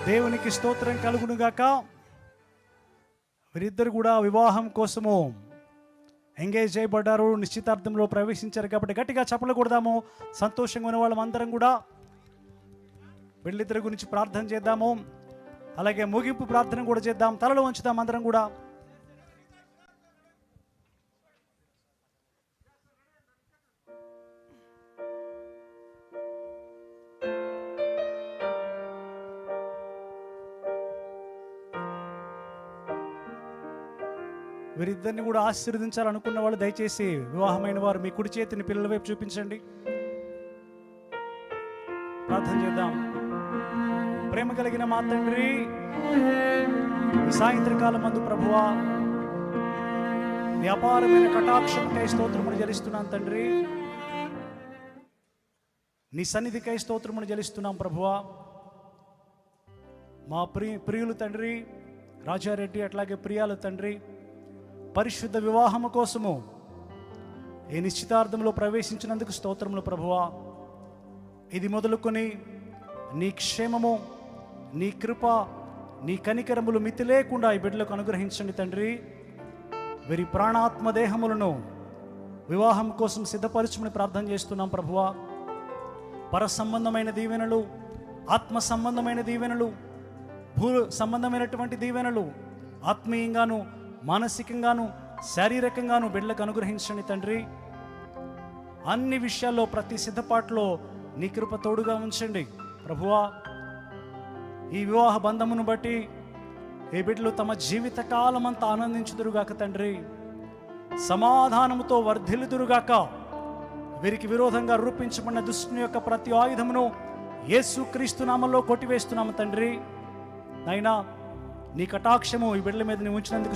దేవునికి స్తోత్రం కలుగునుగాక. వీరిద్దరు కూడా వివాహం కోసము ఎంగేజ్ చేయబడ్డారు, నిశ్చితార్థంలో ప్రవేశించారు. కాబట్టి గట్టిగా చప్పట్లు కొడదాము. సంతోషంగా ఉన్న వాళ్ళం అందరం కూడా వీళ్ళిద్దరి గురించి ప్రార్థన చేద్దాము. అలాగే ముగింపు ప్రార్థన కూడా చేద్దాం. తలలో ఉంచుదాం అందరం కూడా. వీరిద్దరిని కూడా ఆశీర్వదించాలనుకున్న వాళ్ళు దయచేసి వివాహమైన వారు మీ కుడి చేతిని పిల్లల వైపు చూపించండి. ప్రార్థన చేద్దాం. ప్రేమ కలిగిన మా తండ్రి, సాయంత్రకాలం మందు ప్రభువా, నీ అపారమైన కటాక్షముకై స్తోత్రమును చెల్లిస్తున్నాను తండ్రి. నీ సన్నిధికై స్తోత్రమును చెల్లిస్తున్నాం ప్రభువా. మా ప్రియులు తండ్రి రాజారెడ్డి, అట్లాగే ప్రియాలు తండ్రి, పరిశుద్ధ వివాహము కోసము ఈ నిశ్చితార్థంలో ప్రవేశించినందుకు స్తోత్రములు ప్రభువా. ఇది మొదలుకొని నీ క్షేమము, నీ కృప, నీ కనికరములు మితి లేకుండా ఈ బిడ్డలకు అనుగ్రహించండి తండ్రి. వీరి ప్రాణాత్మ దేహములను వివాహం కోసం సిద్ధపరచుమని ప్రార్థన చేస్తున్నాం ప్రభువా. పర సంబంధమైన దీవెనలు, ఆత్మ సంబంధమైన దీవెనలు, భూ సంబంధమైనటువంటి దీవెనలు ఆత్మీయంగాను, మానసికంగాను, శారీరకంగాను బిడ్డలకు అనుగ్రహించండి తండ్రి. అన్ని విషయాల్లో, ప్రతి సిద్ధపాటులో నీ కృప తోడుగా ఉంచండి ప్రభువా. ఈ వివాహ బంధమును బట్టి ఈ బిడ్డలు తమ జీవిత కాలం అంతా ఆనందించుదురుగాక తండ్రి. సమాధానముతో వర్ధిల్లుదురుగాక. వీరికి విరోధంగా రూపించబడిన దుష్టుని యొక్క ప్రతి ఆయుధమును యేసుక్రీస్తు నామములో కొట్టివేస్తున్నాము తండ్రి. నైనా నీ కటాక్షము ఈ బిడ్డల మీద ఉంచినందుకు